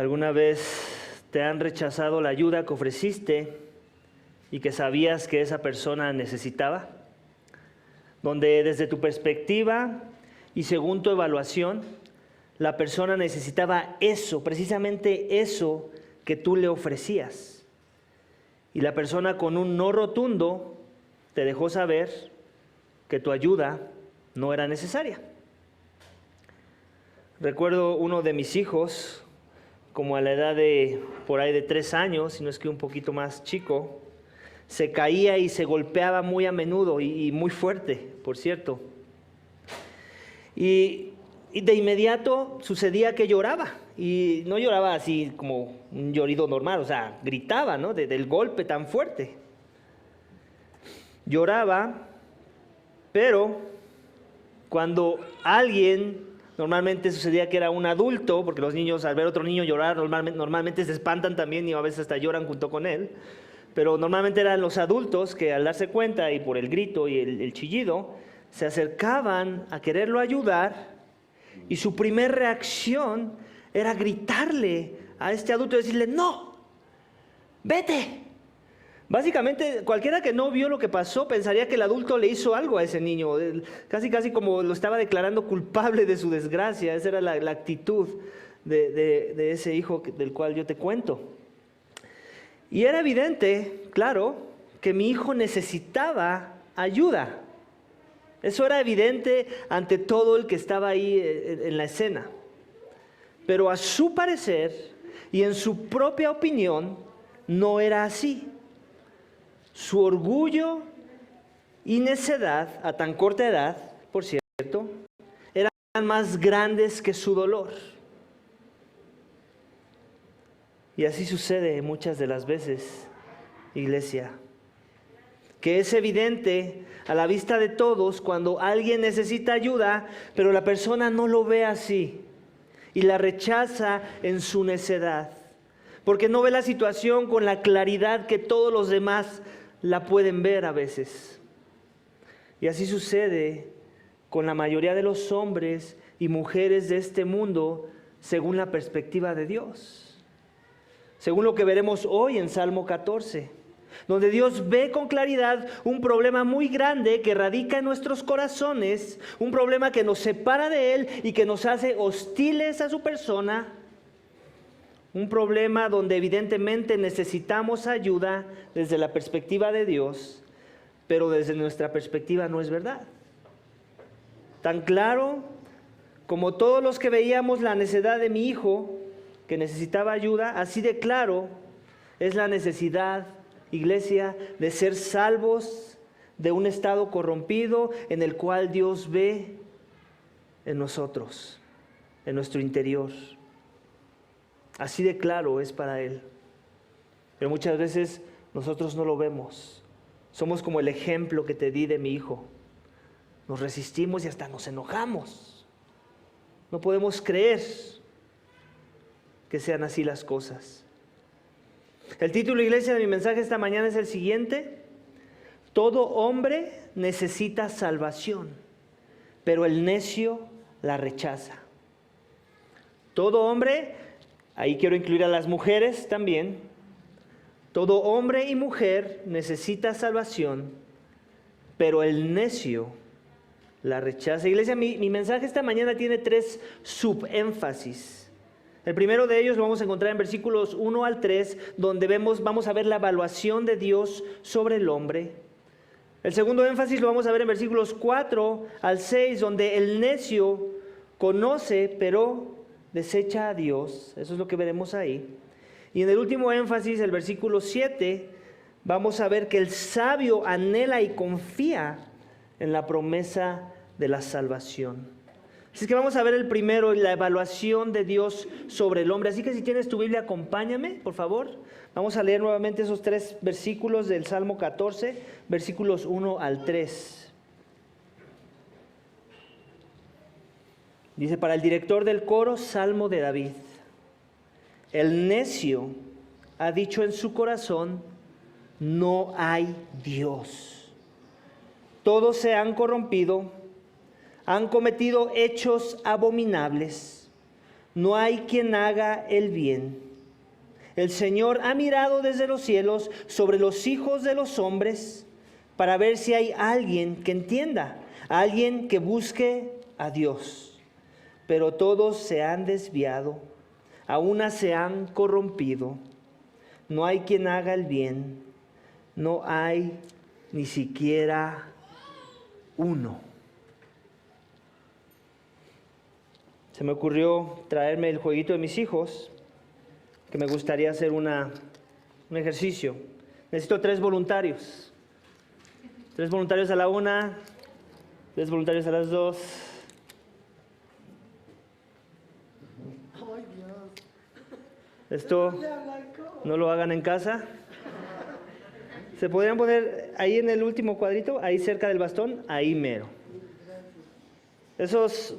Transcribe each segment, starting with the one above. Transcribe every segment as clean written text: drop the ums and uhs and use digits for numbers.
¿Alguna vez te han rechazado la ayuda que ofreciste y que sabías que esa persona necesitaba? Donde desde tu perspectiva y según tu evaluación, la persona necesitaba eso, precisamente eso que tú le ofrecías. Y la persona con un no rotundo te dejó saber que tu ayuda no era necesaria. Recuerdo uno de mis hijos, como a la edad de por ahí de 3 años, si no es que un poquito más chico, se caía y se golpeaba muy a menudo y muy fuerte, por cierto. Y de inmediato sucedía que lloraba, y no lloraba así como un llorido normal, o sea, gritaba, ¿no? Del golpe tan fuerte. Lloraba, pero cuando alguien, normalmente sucedía que era un adulto, porque los niños al ver a otro niño llorar normalmente se espantan también y a veces hasta lloran junto con él, pero normalmente eran los adultos que al darse cuenta y por el grito y el chillido, se acercaban a quererlo ayudar y su primer reacción era gritarle a este adulto y decirle: ¡no! ¡Vete! Básicamente, cualquiera que no vio lo que pasó pensaría que el adulto le hizo algo a ese niño, casi como lo estaba declarando culpable de su desgracia. Esa era la actitud de ese hijo del cual yo te cuento. Y era evidente, claro, que mi hijo necesitaba ayuda. Eso era evidente ante todo el que estaba ahí en la escena. Pero a su parecer y en su propia opinión no era así. Su orgullo y necedad, a tan corta edad, por cierto, eran más grandes que su dolor. Y así sucede muchas de las veces, iglesia, que es evidente a la vista de todos cuando alguien necesita ayuda, pero la persona no lo ve así y la rechaza en su necedad, porque no ve la situación con la claridad que todos los demás la pueden ver a veces. Y así sucede con la mayoría de los hombres y mujeres de este mundo según la perspectiva de Dios. Según lo que veremos hoy en Salmo 14, donde Dios ve con claridad un problema muy grande que radica en nuestros corazones, un problema que nos separa de Él y que nos hace hostiles a su persona. Un problema donde evidentemente necesitamos ayuda desde la perspectiva de Dios, pero desde nuestra perspectiva no es verdad. Tan claro como todos los que veíamos la necedad de mi hijo, que necesitaba ayuda, así de claro es la necesidad, iglesia, de ser salvos de un estado corrompido en el cual Dios ve en nosotros, en nuestro interior. Así de claro es para Él. Pero muchas veces nosotros no lo vemos. Somos como el ejemplo que te di de mi hijo. Nos resistimos y hasta nos enojamos. No podemos creer que sean así las cosas. El título, iglesia, de mi mensaje esta mañana es el siguiente: todo hombre necesita salvación, pero el necio la rechaza. Todo hombre, ahí quiero incluir a las mujeres también, todo hombre y mujer necesita salvación, pero el necio la rechaza. Iglesia, mi mensaje esta mañana tiene 3 subénfasis. El primero de ellos lo vamos a encontrar en versículos 1 al 3, donde vamos a ver la evaluación de Dios sobre el hombre. El segundo énfasis lo vamos a ver en versículos 4 al 6, donde el necio conoce, pero desecha a Dios. Eso es lo que veremos ahí. Y en el último énfasis, el versículo 7, vamos a ver que el sabio anhela y confía en la promesa de la salvación. Así que vamos a ver el primero, la evaluación de Dios sobre el hombre. Así que si tienes tu Biblia, acompáñame, por favor. Vamos a leer nuevamente esos 3 versículos del Salmo 14, versículos 1 al 3. Dice: para el director del coro, Salmo de David. El necio ha dicho en su corazón: no hay Dios. Todos se han corrompido, han cometido hechos abominables. no hay quien haga el bien. El Señor ha mirado desde los cielos sobre los hijos de los hombres para ver si hay alguien que entienda, alguien que busque a Dios. Pero todos se han desviado, a una se han corrompido. No hay quien haga el bien, no hay ni siquiera uno. Se me ocurrió traerme el jueguito de mis hijos, que me gustaría hacer un ejercicio. Necesito 3 voluntarios. 3 voluntarios a la 1, 3 voluntarios a las 2. Esto no lo hagan en casa. Se podrían poner ahí en el último cuadrito, ahí cerca del bastón, ahí mero. Esos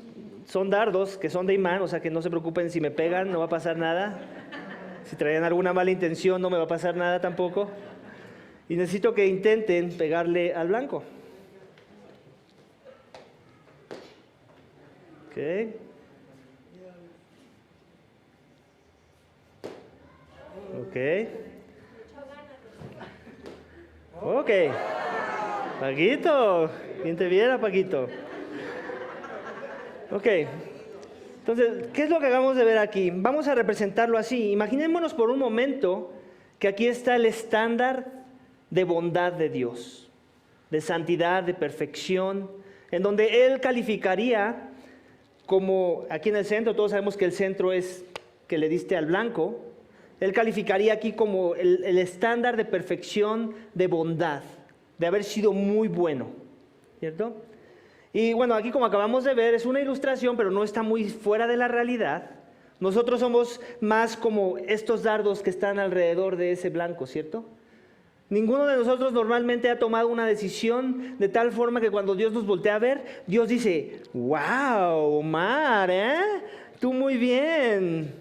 son dardos que son de imán, o sea que no se preocupen si me pegan, no va a pasar nada. Si traían alguna mala intención, no me va a pasar nada tampoco. Y necesito que intenten pegarle al blanco. Ok. Ok. Paquito, ¿quién te viera, Paquito? Ok. Entonces, ¿qué es lo que acabamos de ver aquí? Vamos a representarlo así. Imaginémonos por un momento que aquí está el estándar de bondad de Dios, de santidad, de perfección, en donde Él calificaría como, aquí en el centro, todos sabemos que el centro es que le diste al blanco, Él calificaría aquí como el estándar de perfección, de bondad, de haber sido muy bueno, ¿cierto? Y bueno, aquí como acabamos de ver, es una ilustración, pero no está muy fuera de la realidad. Nosotros somos más como estos dardos que están alrededor de ese blanco, ¿cierto? Ninguno de nosotros normalmente ha tomado una decisión de tal forma que cuando Dios nos voltea a ver, Dios dice, wow, Omar, tú muy bien.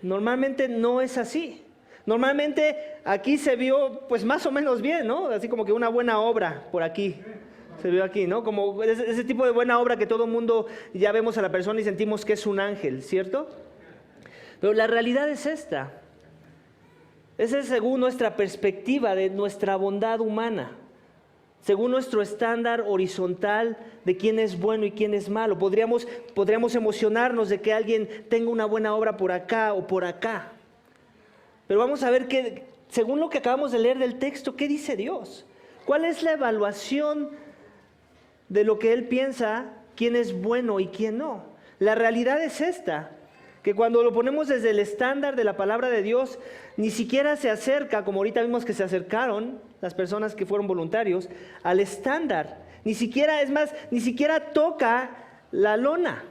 Normalmente no es así. Normalmente aquí se vio pues más o menos bien, ¿no? Así como que una buena obra por aquí. Se vio aquí, ¿no? Como ese tipo de buena obra que todo mundo ya vemos a la persona y sentimos que es un ángel, ¿cierto? Pero la realidad es esta. Esa es según nuestra perspectiva de nuestra bondad humana, según nuestro estándar horizontal de quién es bueno y quién es malo. Podríamos emocionarnos de que alguien tenga una buena obra por acá o por acá. Pero vamos a ver que, según lo que acabamos de leer del texto, ¿qué dice Dios? ¿Cuál es la evaluación de lo que Él piensa, quién es bueno y quién no? La realidad es esta, que cuando lo ponemos desde el estándar de la palabra de Dios, ni siquiera se acerca, como ahorita vimos que se acercaron las personas que fueron voluntarios, al estándar. Ni siquiera, es más, ni siquiera toca la lona.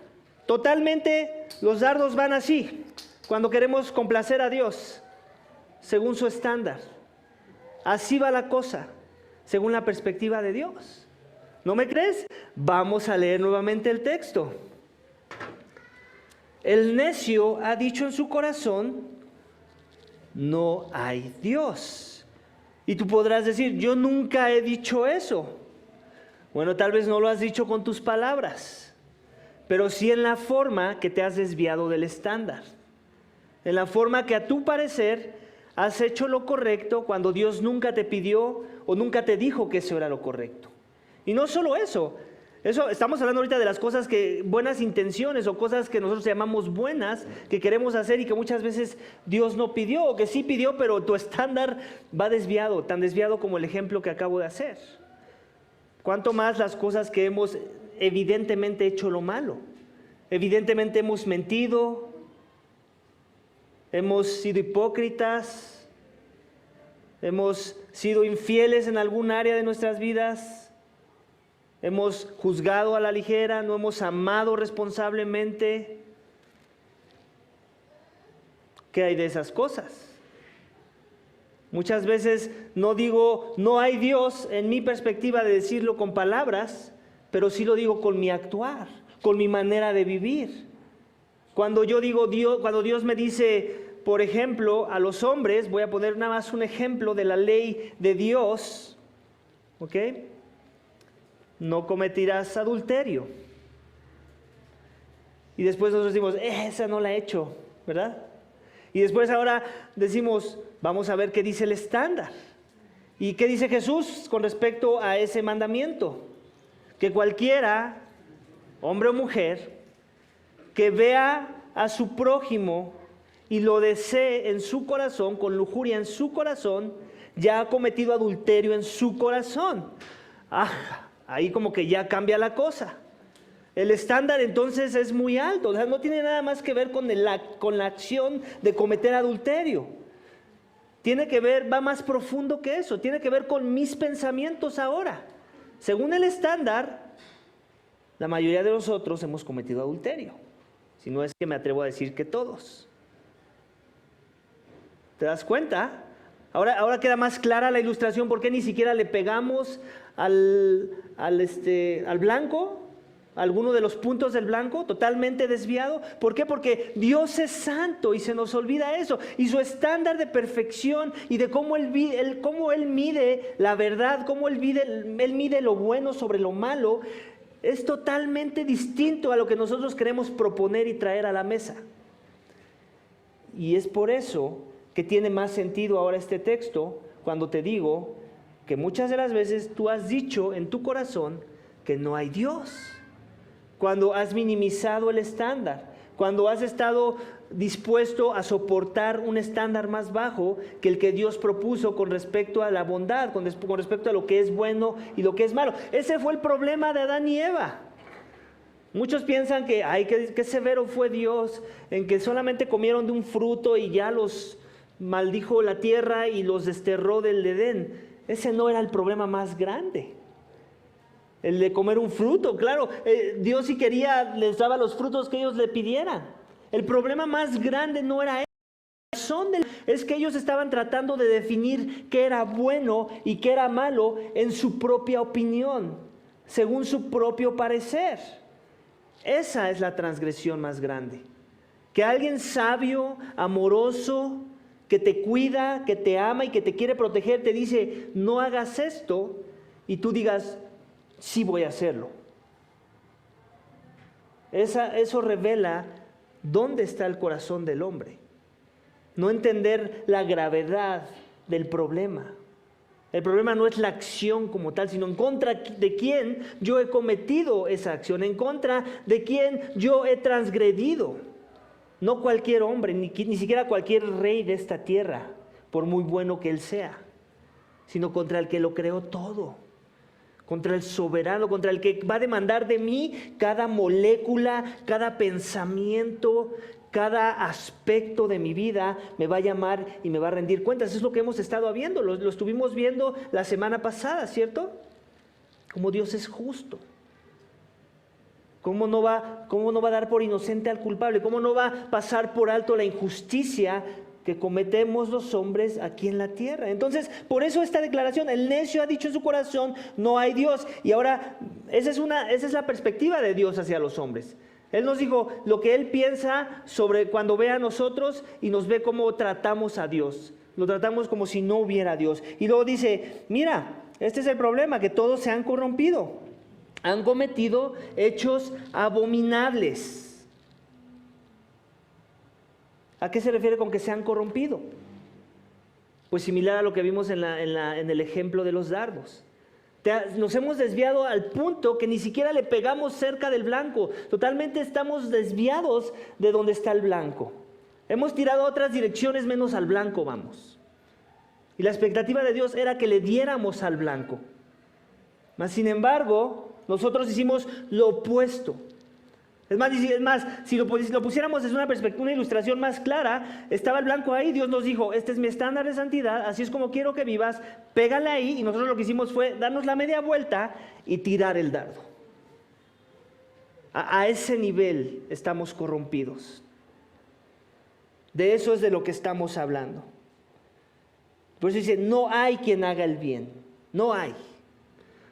Totalmente los dardos van así, cuando queremos complacer a Dios, según su estándar. Así va la cosa, según la perspectiva de Dios. ¿No me crees? Vamos a leer nuevamente el texto. El necio ha dicho en su corazón, no hay Dios. Y tú podrás decir, yo nunca he dicho eso. Bueno, tal vez no lo has dicho con tus palabras, pero sí en la forma que te has desviado del estándar. En la forma que a tu parecer has hecho lo correcto cuando Dios nunca te pidió o nunca te dijo que eso era lo correcto. Y no solo eso, estamos hablando ahorita de las cosas buenas intenciones o cosas que nosotros llamamos buenas, que queremos hacer y que muchas veces Dios no pidió o que sí pidió, pero tu estándar va desviado, tan desviado como el ejemplo que acabo de hacer. Cuanto más las cosas que hemos evidentemente hecho lo malo, evidentemente hemos mentido, hemos sido hipócritas, hemos sido infieles en algún área de nuestras vidas, hemos juzgado a la ligera, no hemos amado responsablemente. ¿Qué hay de esas cosas? Muchas veces no digo, no hay Dios en mi perspectiva de decirlo con palabras, pero sí lo digo con mi actuar, con mi manera de vivir. Cuando yo digo Dios, cuando Dios me dice, por ejemplo, a los hombres, voy a poner nada más un ejemplo de la ley de Dios, ¿ok? No cometerás adulterio. Y después nosotros decimos, esa no la he hecho, ¿verdad? Y después ahora decimos, vamos a ver qué dice el estándar. ¿Y qué dice Jesús con respecto a ese mandamiento? Que cualquiera, hombre o mujer, que vea a su prójimo y lo desee en su corazón, con lujuria en su corazón, ya ha cometido adulterio en su corazón. Ahí como que ya cambia la cosa. El estándar entonces es muy alto, o sea, no tiene nada más que ver con la acción de cometer adulterio. Tiene que ver, va más profundo que eso, tiene que ver con mis pensamientos ahora. Según el estándar, la mayoría de nosotros hemos cometido adulterio. Si no es que me atrevo a decir que todos. ¿Te das cuenta? Ahora queda más clara la ilustración, ¿por qué ni siquiera le pegamos al blanco? Alguno de los puntos del blanco, totalmente desviado. ¿Por qué? Porque Dios es santo y se nos olvida eso. Y su estándar de perfección y de cómo Él mide la verdad, cómo Él mide lo bueno sobre lo malo, es totalmente distinto a lo que nosotros queremos proponer y traer a la mesa. Y es por eso que tiene más sentido ahora este texto cuando te digo que muchas de las veces tú has dicho en tu corazón que no hay Dios. Cuando has minimizado el estándar, cuando has estado dispuesto a soportar un estándar más bajo que el que Dios propuso con respecto a la bondad, con respecto a lo que es bueno y lo que es malo. Ese fue el problema de Adán y Eva. Muchos piensan que, qué severo fue Dios en que solamente comieron de un fruto y ya los maldijo la tierra y los desterró del Edén. Ese no era el problema más grande. El de comer un fruto, claro, Dios si quería les daba los frutos que ellos le pidieran. El problema más grande no era eso, es que ellos estaban tratando de definir qué era bueno y qué era malo en su propia opinión, según su propio parecer. Esa es la transgresión más grande. Que alguien sabio, amoroso, que te cuida, que te ama y que te quiere proteger, te dice, no hagas esto, y tú digas, sí voy a hacerlo. Eso revela dónde está el corazón del hombre. No entender la gravedad del problema. El problema no es la acción como tal, sino en contra de quién yo he cometido esa acción, en contra de quién yo he transgredido. No cualquier hombre, ni siquiera cualquier rey de esta tierra, por muy bueno que él sea, sino contra el que lo creó todo. Contra el soberano, contra el que va a demandar de mí cada molécula, cada pensamiento, cada aspecto de mi vida, me va a llamar y me va a rendir cuentas. Eso es lo que hemos estado viendo, lo estuvimos viendo la semana pasada, ¿cierto? Como Dios es justo. ¿Cómo no va a dar por inocente al culpable? ¿Cómo no va a pasar por alto la injusticia que cometemos los hombres aquí en la tierra? Entonces, por eso esta declaración, el necio ha dicho en su corazón, no hay Dios. Y ahora, esa es la perspectiva de Dios hacia los hombres. Él nos dijo lo que Él piensa sobre cuando ve a nosotros y nos ve cómo tratamos a Dios. Lo tratamos como si no hubiera Dios. Y luego dice, mira, este es el problema, que todos se han corrompido. Han cometido hechos abominables. ¿A qué se refiere con que se han corrompido? Pues similar a lo que vimos en el ejemplo de los dardos. Nos hemos desviado al punto que ni siquiera le pegamos cerca del blanco. Totalmente estamos desviados de donde está el blanco. Hemos tirado a otras direcciones menos al blanco vamos. Y la expectativa de Dios era que le diéramos al blanco. Mas sin embargo, nosotros hicimos lo opuesto. Es más, si lo pusiéramos desde una ilustración más clara, estaba el blanco ahí, Dios nos dijo, este es mi estándar de santidad, así es como quiero que vivas, pégale ahí, y nosotros lo que hicimos fue darnos la media vuelta y tirar el dardo. A ese nivel estamos corrompidos. De eso es de lo que estamos hablando. Por eso dice, no hay quien haga el bien, no hay.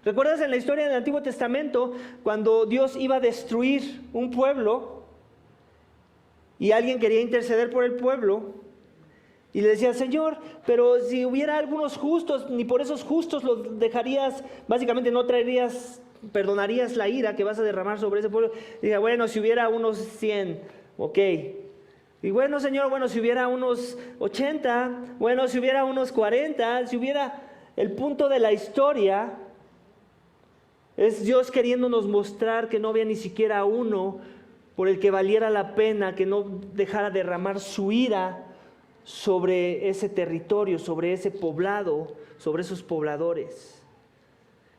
¿Recuerdas en la historia del Antiguo Testamento cuando Dios iba a destruir un pueblo y alguien quería interceder por el pueblo y le decía, Señor, pero si hubiera algunos justos, ni por esos justos los dejarías, básicamente no traerías perdonarías la ira que vas a derramar sobre ese pueblo? Diga, bueno, si hubiera unos 100, ok. Y bueno, Señor, bueno, si hubiera unos 80, bueno, si hubiera unos 40, si hubiera... El punto de la historia es Dios queriéndonos mostrar que no había ni siquiera uno por el que valiera la pena, que no dejara derramar su ira sobre ese territorio, sobre ese poblado, sobre esos pobladores.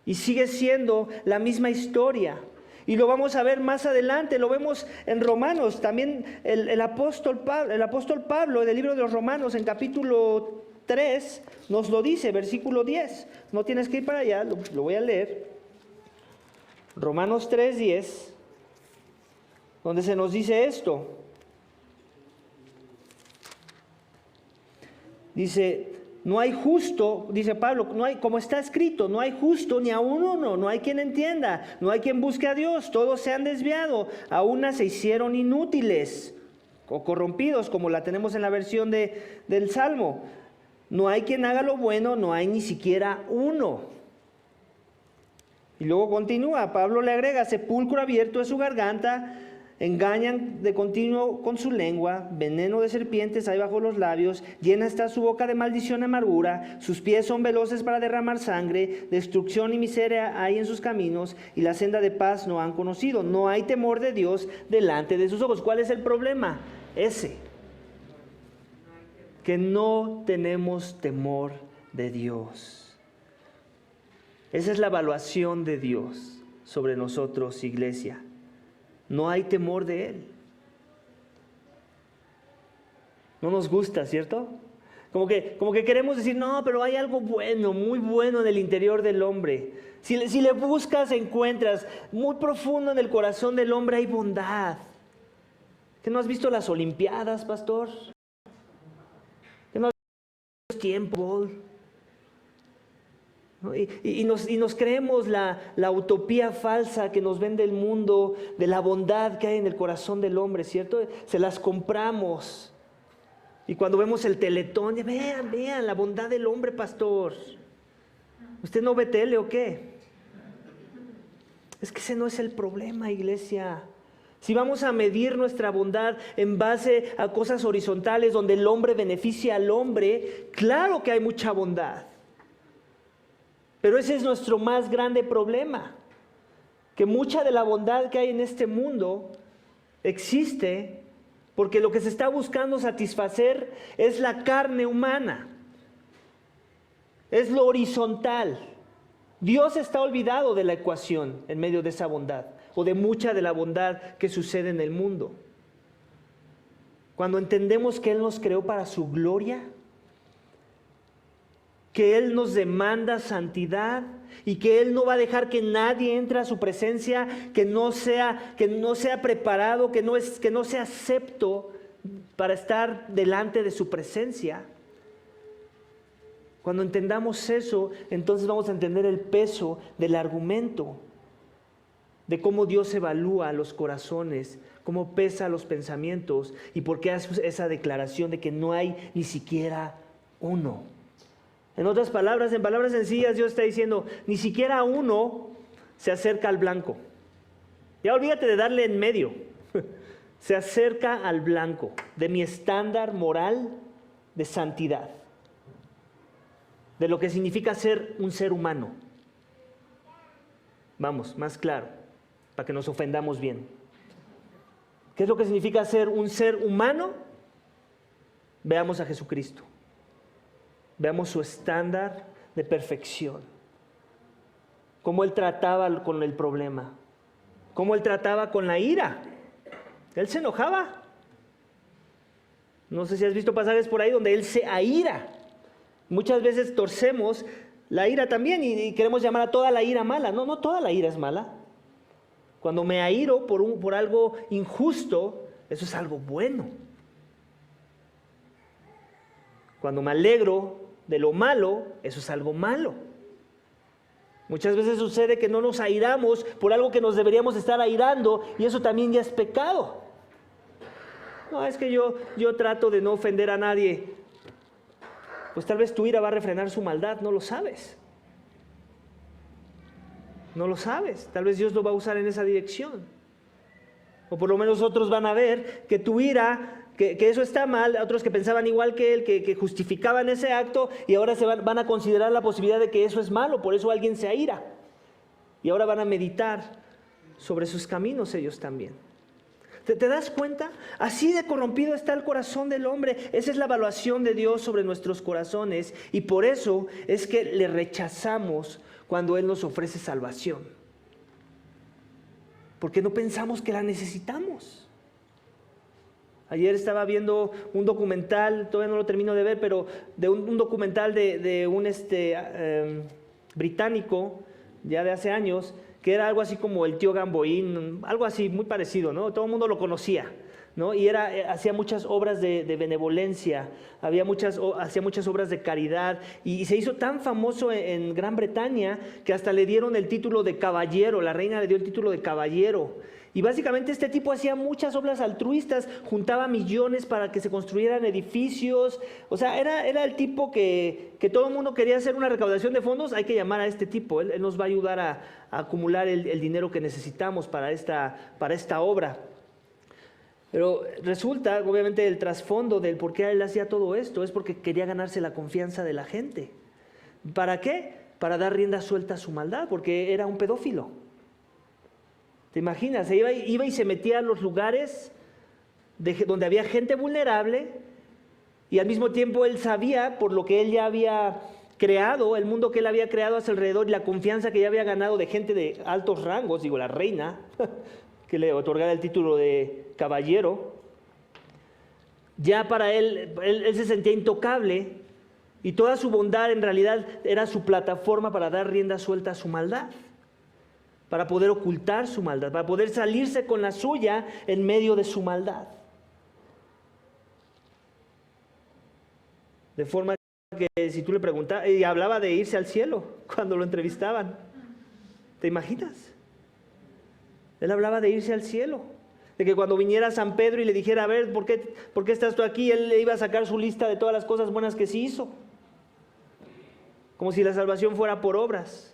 Y sigue siendo la misma historia. Y lo vamos a ver más adelante, lo vemos en Romanos. También el apóstol Pablo, en el libro de los Romanos, en capítulo 3, nos lo dice, versículo 10. No tienes que ir para allá, lo voy a leer. Romanos 3:10, donde se nos dice esto. Dice, no hay justo, dice Pablo, no hay, como está escrito, no hay justo ni aun uno, no hay quien entienda, no hay quien busque a Dios, todos se han desviado, a una se hicieron inútiles o corrompidos, como la tenemos en la versión del Salmo. No hay quien haga lo bueno, no hay ni siquiera uno. Y luego continúa, Pablo le agrega, sepulcro abierto es su garganta, engañan de continuo con su lengua, veneno de serpientes hay bajo los labios, llena está su boca de maldición y amargura, sus pies son veloces para derramar sangre, destrucción y miseria hay en sus caminos, y la senda de paz no han conocido. No hay temor de Dios delante de sus ojos. ¿Cuál es el problema? Ese, que no tenemos temor de Dios. Esa es la evaluación de Dios sobre nosotros, iglesia. No hay temor de Él. No nos gusta, ¿cierto? Como que queremos decir, no, pero hay algo bueno, muy bueno en el interior del hombre. Si le buscas, encuentras. Muy profundo en el corazón del hombre hay bondad. ¿Qué no has visto las Olimpiadas, pastor? ¿Qué no has visto tiempo? Y nos creemos la utopía falsa que nos vende el mundo de la bondad que hay en el corazón del hombre, ¿cierto? Se las compramos. Y cuando vemos el Teletón, vean la bondad del hombre, pastor. ¿Usted no ve tele o qué? Es que ese no es el problema, iglesia. Si vamos a medir nuestra bondad en base a cosas horizontales donde el hombre beneficia al hombre, claro que hay mucha bondad. Pero ese es nuestro más grande problema, que mucha de la bondad que hay en este mundo existe porque lo que se está buscando satisfacer es la carne humana, es lo horizontal. Dios está olvidado de la ecuación en medio de esa bondad, o de mucha de la bondad que sucede en el mundo. Cuando entendemos que Él nos creó para su gloria, que Él nos demanda santidad y que Él no va a dejar que nadie entre a su presencia que no sea preparado, que no sea acepto para estar delante de su presencia. Cuando entendamos eso, entonces vamos a entender el peso del argumento, de cómo Dios evalúa los corazones, cómo pesa los pensamientos y por qué hace esa declaración de que no hay ni siquiera uno. En otras palabras, en palabras sencillas, Dios está diciendo, ni siquiera uno se acerca al blanco. Ya olvídate de darle en medio. Se acerca al blanco de mi estándar moral de santidad, de lo que significa ser un ser humano. Vamos, más claro, para que nos ofendamos bien. ¿Qué es lo que significa ser un ser humano? Veamos a Jesucristo. Veamos su estándar de perfección. Cómo Él trataba con el problema. Cómo Él trataba con la ira. Él se enojaba. No sé si has visto pasajes por ahí donde Él se aira. Muchas veces torcemos la ira también y queremos llamar a toda la ira mala. No toda la ira es mala. Cuando me airo por algo injusto, eso es algo bueno. Cuando me alegro de lo malo, eso es algo malo. Muchas veces sucede que no nos airamos por algo que nos deberíamos estar airando y eso también ya es pecado. No, es que yo trato de no ofender a nadie. Pues tal vez tu ira va a refrenar su maldad, no lo sabes. No lo sabes. Tal vez Dios lo va a usar en esa dirección. O por lo menos otros van a ver que tu ira, que eso está mal, otros que pensaban igual que él, que justificaban ese acto y ahora van a considerar la posibilidad de que eso es malo, por eso alguien se aira. Y ahora van a meditar sobre sus caminos ellos también. ¿Te das cuenta? Así de corrompido está el corazón del hombre. Esa es la evaluación de Dios sobre nuestros corazones y por eso es que le rechazamos cuando Él nos ofrece salvación. Porque no pensamos que la necesitamos. Ayer estaba viendo un documental, todavía no lo termino de ver, pero de un documental de un británico, ya de hace años, que era algo así como el tío Gamboín, algo así muy parecido, ¿no? Todo el mundo lo conocía, ¿no? Y hacía muchas obras de benevolencia, hacía muchas obras de caridad y se hizo tan famoso en Gran Bretaña que hasta le dieron el título de caballero, la reina le dio el título de caballero. Y básicamente este tipo hacía muchas obras altruistas, juntaba millones para que se construyeran edificios. O sea, era el tipo que todo el mundo quería hacer una recaudación de fondos, hay que llamar a este tipo. Él nos va a ayudar a acumular el dinero que necesitamos para esta obra. Pero resulta, obviamente, el trasfondo del por qué él hacía todo esto es porque quería ganarse la confianza de la gente. ¿Para qué? Para dar rienda suelta a su maldad, porque era un pedófilo. ¿Te imaginas? Iba y se metía a los lugares donde había gente vulnerable y al mismo tiempo él sabía por lo que él ya había creado, el mundo que él había creado a su alrededor y la confianza que ya había ganado de gente de altos rangos, digo, la reina, que le otorgara el título de caballero. Ya para él se sentía intocable y toda su bondad en realidad era su plataforma para dar rienda suelta a su maldad, para poder ocultar su maldad, para poder salirse con la suya en medio de su maldad. De forma que si tú le preguntabas, y hablaba de irse al cielo cuando lo entrevistaban. ¿Te imaginas? Él hablaba de irse al cielo. De que cuando viniera San Pedro y le dijera, a ver, ¿por qué estás tú aquí? Él le iba a sacar su lista de todas las cosas buenas que sí hizo. Como si la salvación fuera por obras.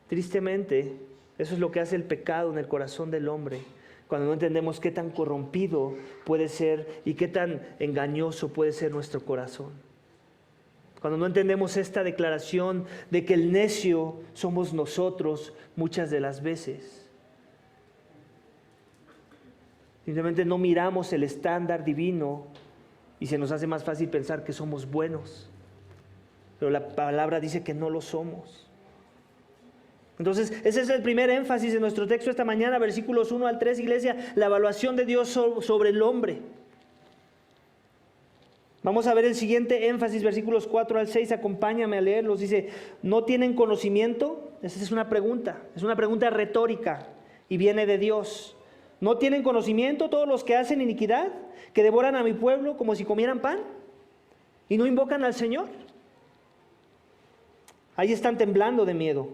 Tristemente, eso es lo que hace el pecado en el corazón del hombre, cuando no entendemos qué tan corrompido puede ser y qué tan engañoso puede ser nuestro corazón. Cuando no entendemos esta declaración de que el necio somos nosotros muchas de las veces. Simplemente no miramos el estándar divino y se nos hace más fácil pensar que somos buenos. Pero la palabra dice que no lo somos. Entonces, ese es el primer énfasis de nuestro texto esta mañana, versículos 1 al 3, iglesia, la evaluación de Dios sobre el hombre. Vamos a ver el siguiente énfasis, versículos 4 al 6, acompáñame a leerlos. Dice, ¿no tienen conocimiento? Esa es una pregunta retórica y viene de Dios. ¿No tienen conocimiento todos los que hacen iniquidad, que devoran a mi pueblo como si comieran pan y no invocan al Señor? Ahí están temblando de miedo.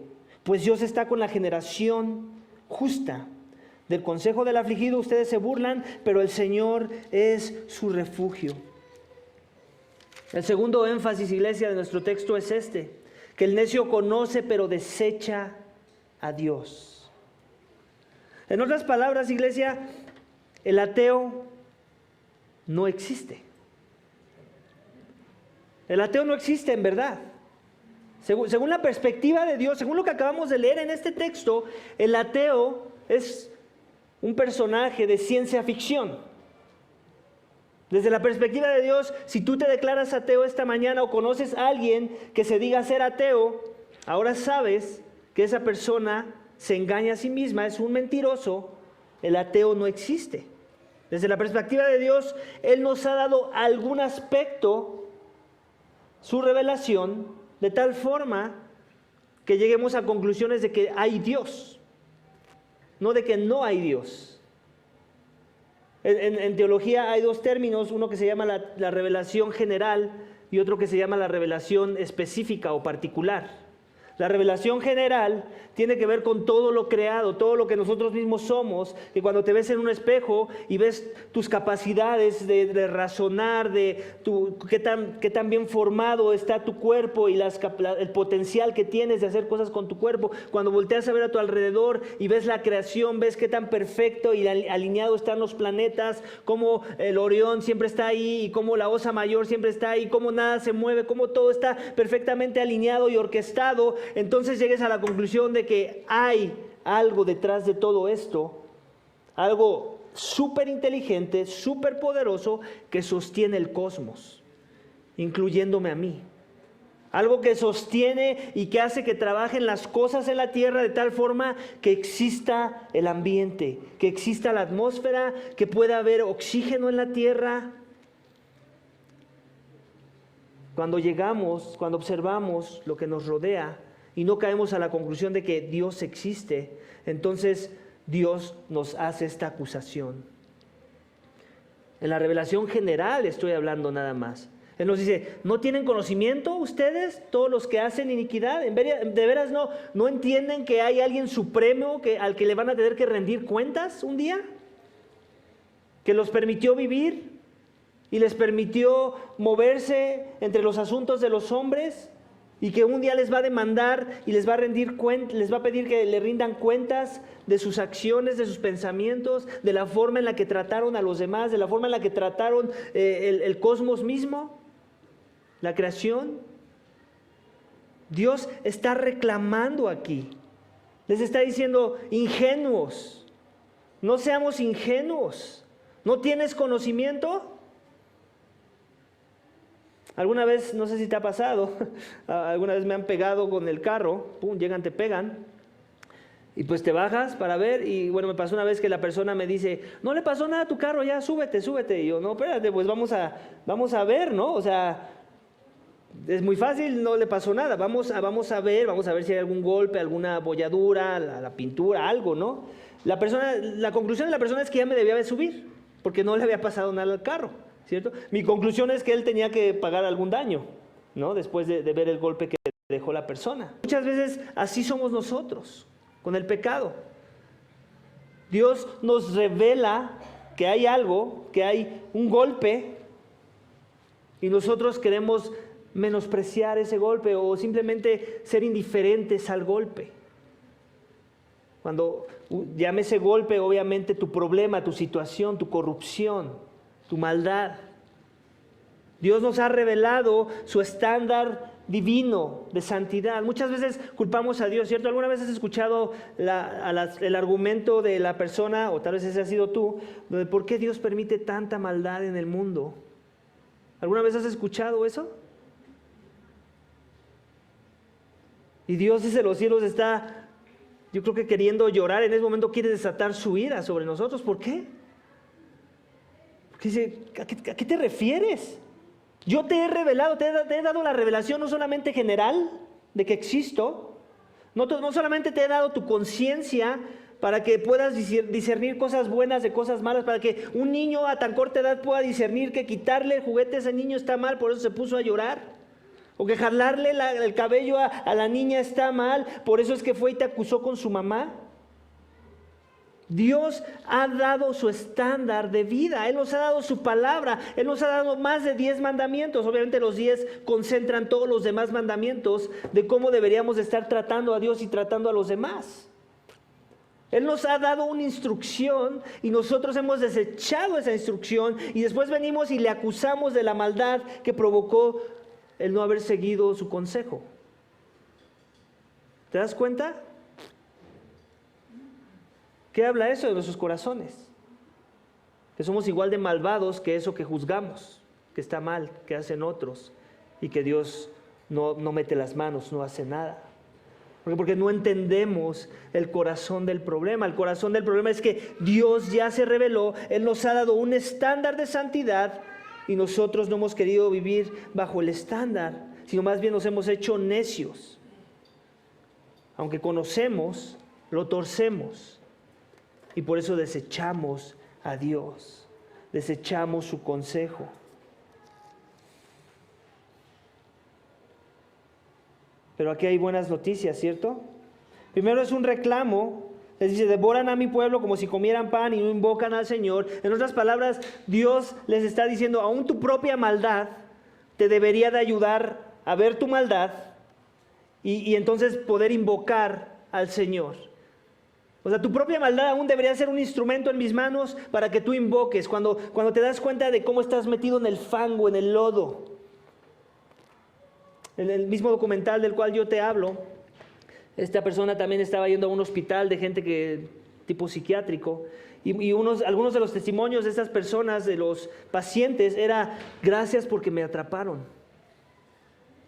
Pues Dios está con la generación justa. Del consejo del afligido ustedes se burlan, pero el Señor es su refugio. El segundo énfasis, iglesia, de nuestro texto es este: que el necio conoce, pero desecha a Dios. En otras palabras, iglesia, el ateo no existe. El ateo no existe en verdad. Según la perspectiva de Dios, según lo que acabamos de leer en este texto, el ateo es un personaje de ciencia ficción. Desde la perspectiva de Dios, si tú te declaras ateo esta mañana o conoces a alguien que se diga ser ateo, ahora sabes que esa persona se engaña a sí misma, es un mentiroso. El ateo no existe. Desde la perspectiva de Dios, Él nos ha dado algún aspecto, su revelación, de tal forma que lleguemos a conclusiones de que hay Dios, no de que no hay Dios. En teología hay dos términos, uno que se llama la revelación general y otro que se llama la revelación específica o particular. La revelación general tiene que ver con todo lo creado, todo lo que nosotros mismos somos, que cuando te ves en un espejo y ves tus capacidades de razonar, qué tan bien formado está tu cuerpo y el potencial que tienes de hacer cosas con tu cuerpo, cuando volteas a ver a tu alrededor y ves la creación, ves qué tan perfecto y alineado están los planetas, cómo el Orión siempre está ahí y cómo la Osa Mayor siempre está ahí, cómo nada se mueve, cómo todo está perfectamente alineado y orquestado. Entonces llegues a la conclusión de que hay algo detrás de todo esto, algo súper inteligente, súper poderoso que sostiene el cosmos, incluyéndome a mí. Algo que sostiene y que hace que trabajen las cosas en la tierra de tal forma que exista el ambiente, que exista la atmósfera, que pueda haber oxígeno en la tierra. Cuando observamos lo que nos rodea y no caemos a la conclusión de que Dios existe, entonces Dios nos hace esta acusación. En la revelación general estoy hablando nada más. Él nos dice, ¿no tienen conocimiento ustedes, todos los que hacen iniquidad? ¿De veras no entienden que hay alguien supremo al que le van a tener que rendir cuentas un día? ¿Que los permitió vivir y les permitió moverse entre los asuntos de los hombres? Y que un día les va a demandar y les va a pedir que le rindan cuentas de sus acciones, de sus pensamientos, de la forma en la que trataron a los demás, de la forma en la que trataron el cosmos mismo, la creación. Dios está reclamando aquí. Les está diciendo, ingenuos, no seamos ingenuos. ¿No tienes conocimiento? Alguna vez, no sé si te ha pasado, alguna vez me han pegado con el carro, pum, llegan, te pegan, y pues te bajas para ver, y bueno, me pasó una vez que la persona me dice, no le pasó nada a tu carro, ya, súbete, y yo, no, espérate, pues vamos a ver, ¿no? O sea, es muy fácil, no le pasó nada, vamos a ver si hay algún golpe, alguna abolladura, la pintura, algo, ¿no? La conclusión de la persona es que ya me debía de subir, porque no le había pasado nada al carro. ¿Cierto? Mi conclusión es que él tenía que pagar algún daño, ¿no? Después de ver el golpe que dejó la persona. Muchas veces así somos nosotros, con el pecado. Dios nos revela que hay algo, que hay un golpe, y nosotros queremos menospreciar ese golpe o simplemente ser indiferentes al golpe. Cuando llame ese golpe, obviamente tu problema, tu situación, tu corrupción, tu maldad. Dios nos ha revelado su estándar divino de santidad. Muchas veces culpamos a Dios, ¿cierto? ¿Alguna vez has escuchado el argumento de la persona, o tal vez ese ha sido tú, de por qué Dios permite tanta maldad en el mundo? ¿Alguna vez has escuchado eso? Y Dios desde los cielos está, yo creo que queriendo llorar, en ese momento quiere desatar su ira sobre nosotros. ¿Por qué? Porque dice, ¿a qué te refieres? Yo te he revelado, te he dado la revelación no solamente general de que existo, no solamente te he dado tu conciencia para que puedas discernir cosas buenas de cosas malas, para que un niño a tan corta edad pueda discernir que quitarle el juguete a ese niño está mal, por eso se puso a llorar, o que jalarle el cabello a la niña está mal, por eso es que fue y te acusó con su mamá. Dios ha dado su estándar de vida, Él nos ha dado su palabra, Él nos ha dado más de 10 mandamientos. Obviamente los 10 concentran todos los demás mandamientos de cómo deberíamos de estar tratando a Dios y tratando a los demás. Él nos ha dado una instrucción y nosotros hemos desechado esa instrucción y después venimos y le acusamos de la maldad que provocó el no haber seguido su consejo. ¿Te das cuenta? ¿Qué habla eso de nuestros corazones? Que somos igual de malvados que eso que juzgamos, que está mal, que hacen otros, y que Dios no mete las manos, no hace nada. Porque no entendemos el corazón del problema. El corazón del problema es que Dios ya se reveló, Él nos ha dado un estándar de santidad y nosotros no hemos querido vivir bajo el estándar, sino más bien nos hemos hecho necios. Aunque conocemos, lo torcemos. Y por eso desechamos a Dios, desechamos su consejo. Pero aquí hay buenas noticias, ¿cierto? Primero es un reclamo. Les dice, devoran a mi pueblo como si comieran pan y no invocan al Señor. En otras palabras, Dios les está diciendo, aún tu propia maldad te debería de ayudar a ver tu maldad y entonces poder invocar al Señor. O sea, tu propia maldad aún debería ser un instrumento en mis manos para que tú invoques. Cuando te das cuenta de cómo estás metido en el fango, en el lodo. En el mismo documental del cual yo te hablo, esta persona también estaba yendo a un hospital de gente tipo psiquiátrico, y algunos de los testimonios de estas personas, de los pacientes, era: gracias porque me atraparon,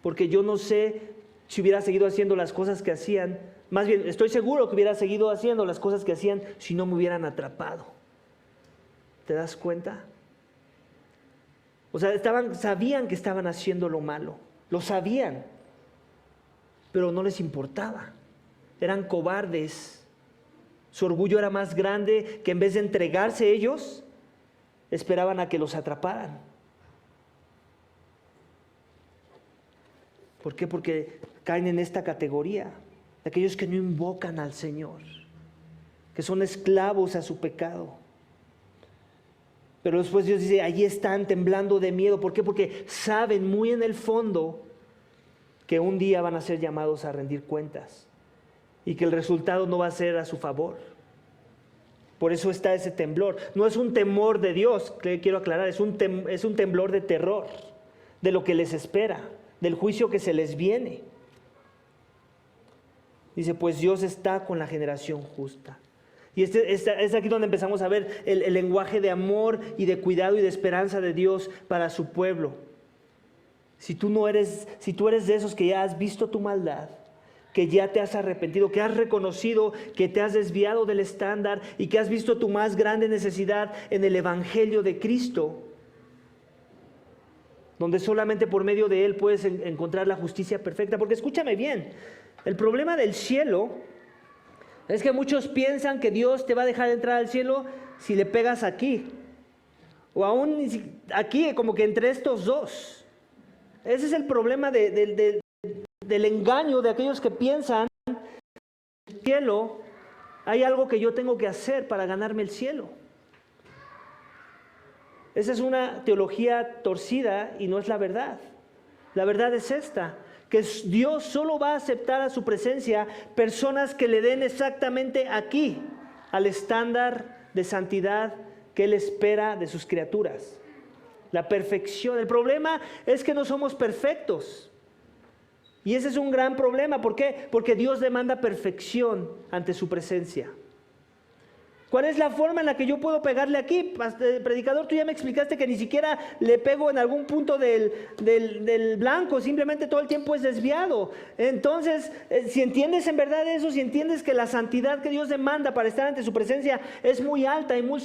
porque yo no sé si hubiera seguido haciendo las cosas que hacían, más bien estoy seguro que hubiera seguido haciendo las cosas que hacían si no me hubieran atrapado. ¿Te das cuenta? O sea, sabían que estaban haciendo lo malo, lo sabían, pero no les importaba. Eran cobardes. Su orgullo era más grande que en vez de entregarse ellos, esperaban a que los atraparan. ¿Por qué? Porque caen en esta categoría de aquellos que no invocan al Señor, que son esclavos a su pecado. Pero después Dios dice, allí están temblando de miedo. ¿Por qué? Porque saben muy en el fondo que un día van a ser llamados a rendir cuentas y que el resultado no va a ser a su favor. Por eso está ese temblor. No es un temor de Dios, que quiero aclarar, es un temblor de terror, de lo que les espera, del juicio que se les viene. Dice, pues Dios está con la generación justa. Y es aquí donde empezamos a ver el lenguaje de amor y de cuidado y de esperanza de Dios para su pueblo. Si tú eres de esos que ya has visto tu maldad, que ya te has arrepentido, que has reconocido que te has desviado del estándar y que has visto tu más grande necesidad en el Evangelio de Cristo, donde solamente por medio de Él puedes encontrar la justicia perfecta. Porque escúchame bien, el problema del cielo es que muchos piensan que Dios te va a dejar entrar al cielo si le pegas aquí, o aún aquí, como que entre estos dos. Ese es el problema del engaño de aquellos que piensan que en el cielo hay algo que yo tengo que hacer para ganarme el cielo. Esa es una teología torcida y no es la verdad. La verdad es esta, que Dios solo va a aceptar a su presencia personas que le den exactamente aquí al estándar de santidad que Él espera de sus criaturas. La perfección. El problema es que no somos perfectos. Y ese es un gran problema. ¿Por qué? Porque Dios demanda perfección ante su presencia. ¿Cuál es la forma en la que yo puedo pegarle aquí? Predicador, tú ya me explicaste que ni siquiera le pego en algún punto del blanco, simplemente todo el tiempo es desviado. Entonces, si entiendes en verdad eso, si entiendes que la santidad que Dios demanda para estar ante su presencia es muy alta y muy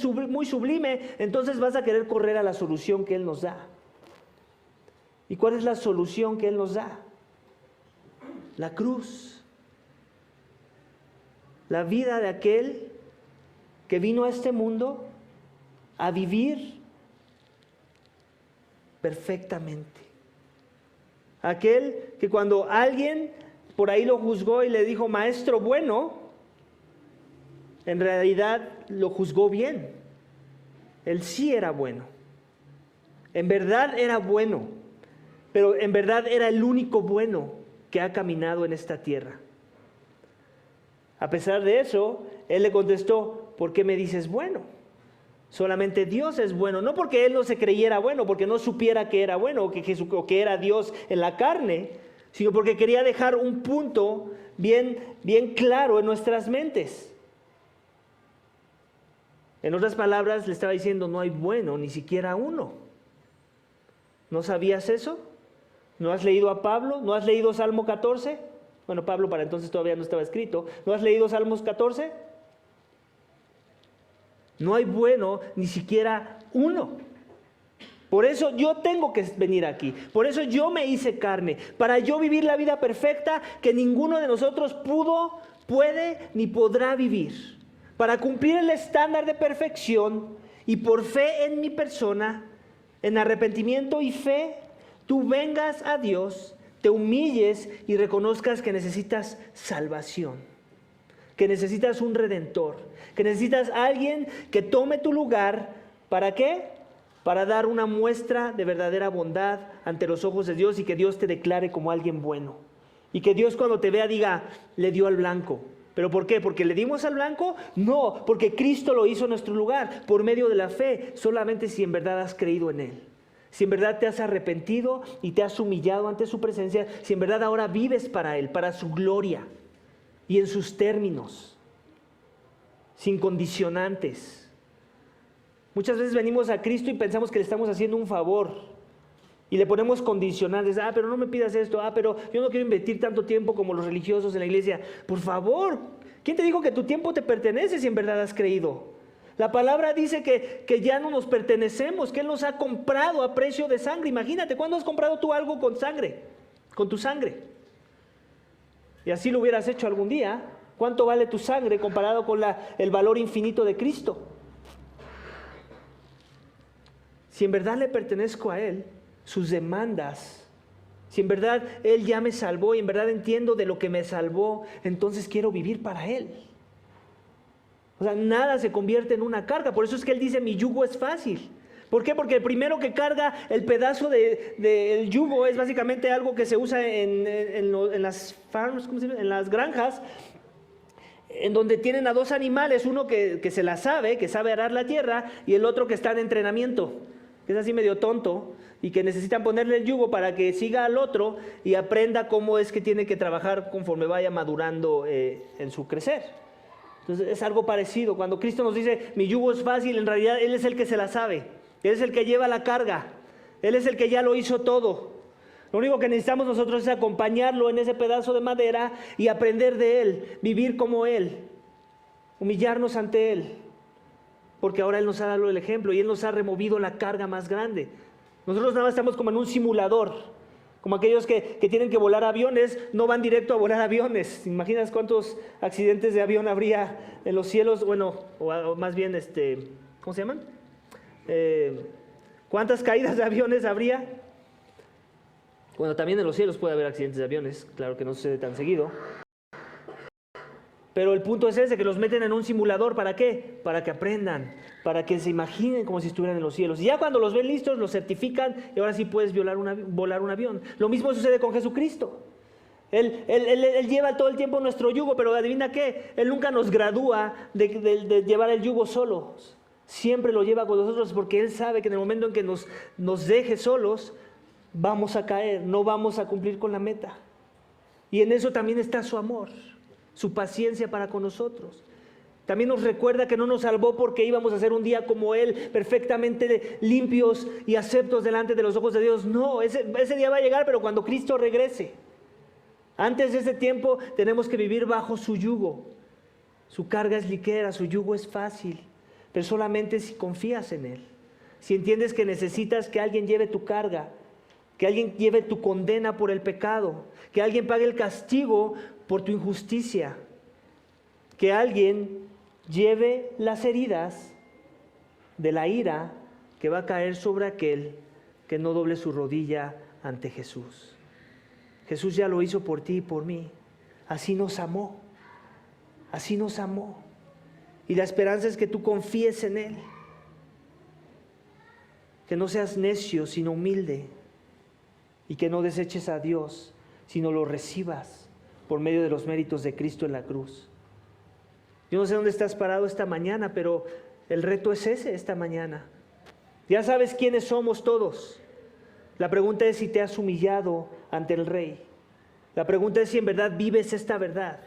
sublime, entonces vas a querer correr a la solución que Él nos da. ¿Y cuál es la solución que Él nos da? La cruz. La vida de aquel que vino a este mundo a vivir perfectamente. Aquel que cuando alguien por ahí lo juzgó y le dijo maestro bueno, en realidad lo juzgó bien. Él sí era bueno. En verdad era bueno, pero en verdad era el único bueno que ha caminado en esta tierra. A pesar de eso, Él le contestó, ¿por qué me dices bueno? Solamente Dios es bueno, no porque Él no se creyera bueno, porque no supiera que era bueno o que era Dios en la carne, sino porque quería dejar un punto bien claro en nuestras mentes. En otras palabras, le estaba diciendo, no hay bueno, ni siquiera uno. ¿No sabías eso? ¿No has leído a Pablo? ¿No has leído Salmo 14? Bueno, Pablo para entonces todavía no estaba escrito. ¿No has leído Salmos 14? No hay bueno, ni siquiera uno. Por eso yo tengo que venir aquí. Por eso yo me hice carne. Para yo vivir la vida perfecta que ninguno de nosotros puede ni podrá vivir. Para cumplir el estándar de perfección y por fe en mi persona, en arrepentimiento y fe, tú vengas a Dios, te humilles y reconozcas que necesitas salvación, que necesitas un redentor, que necesitas a alguien que tome tu lugar. ¿Para qué? Para dar una muestra de verdadera bondad ante los ojos de Dios y que Dios te declare como alguien bueno. Y que Dios cuando te vea diga, le dio al blanco. ¿Pero por qué? ¿Porque le dimos al blanco? No, porque Cristo lo hizo en nuestro lugar, por medio de la fe, solamente si en verdad has creído en Él. Si en verdad te has arrepentido y te has humillado ante su presencia, si en verdad ahora vives para Él, para su gloria y en sus términos, sin condicionantes. Muchas veces venimos a Cristo y pensamos que le estamos haciendo un favor y le ponemos condicionantes. Pero no me pidas esto. Pero yo no quiero invertir tanto tiempo como los religiosos en la iglesia. Por favor, ¿quién te dijo que tu tiempo te pertenece si en verdad has creído? La palabra dice que ya no nos pertenecemos, que Él nos ha comprado a precio de sangre. Imagínate, ¿cuándo has comprado tú algo con sangre? Con tu sangre. Y así lo hubieras hecho algún día. ¿Cuánto vale tu sangre comparado con el valor infinito de Cristo? Si en verdad le pertenezco a Él, sus demandas, si en verdad Él ya me salvó y en verdad entiendo de lo que me salvó, entonces quiero vivir para Él. O sea, nada se convierte en una carga. Por eso es que Él dice, mi yugo es fácil. ¿Por qué? Porque el primero que carga el pedazo del yugo es básicamente algo que se usa en las farms, ¿cómo se llama? En las granjas, en donde tienen a dos animales, uno que se la sabe, que sabe arar la tierra, y el otro que está en entrenamiento, que es así medio tonto, y que necesitan ponerle el yugo para que siga al otro y aprenda cómo es que tiene que trabajar conforme vaya madurando en su crecer. Entonces es algo parecido. Cuando Cristo nos dice, mi yugo es fácil, en realidad Él es el que se la sabe. Él es el que lleva la carga. Él es el que ya lo hizo todo. Lo único que necesitamos nosotros es acompañarlo en ese pedazo de madera y aprender de Él, vivir como Él, humillarnos ante Él. Porque ahora Él nos ha dado el ejemplo y Él nos ha removido la carga más grande. Nosotros nada más estamos como en un simulador, como aquellos que tienen que volar aviones, no van directo a volar aviones. ¿Te imaginas cuántos accidentes de avión habría en los cielos? Bueno, o más bien, ¿cómo se llaman? ¿Cuántas caídas de aviones habría? Bueno, también en los cielos puede haber accidentes de aviones, claro que no sucede tan seguido. Pero el punto es ese, que los meten en un simulador. ¿Para qué? Para que aprendan, para que se imaginen como si estuvieran en los cielos. Y ya cuando los ven listos, los certifican y ahora sí puedes volar un avión. Lo mismo sucede con Jesucristo. Él lleva todo el tiempo nuestro yugo, pero adivina qué, Él nunca nos gradúa de llevar el yugo solos. Siempre lo lleva con nosotros porque Él sabe que en el momento en que nos deje solos, vamos a caer, no vamos a cumplir con la meta. Y en eso también está su amor, su paciencia para con nosotros. También nos recuerda que no nos salvó porque íbamos a ser un día como Él, perfectamente limpios y aceptos delante de los ojos de Dios. No, ese día va a llegar, pero cuando Cristo regrese. Antes de ese tiempo tenemos que vivir bajo su yugo. Su carga es ligera, su yugo es fácil, pero solamente si confías en Él. Si entiendes que necesitas que alguien lleve tu carga, que alguien lleve tu condena por el pecado, que alguien pague el castigo por tu injusticia, que alguien lleve las heridas de la ira que va a caer sobre aquel que no doble su rodilla ante Jesús. Jesús ya lo hizo por ti y por mí. Así nos amó. Así nos amó. Y la esperanza es que tú confíes en Él. Que no seas necio, sino humilde. Y que no deseches a Dios, sino lo recibas por medio de los méritos de Cristo en la cruz. Yo no sé dónde estás parado esta mañana, pero el reto es ese esta mañana. Ya sabes quiénes somos todos. La pregunta es si te has humillado ante el Rey. La pregunta es si en verdad vives esta verdad.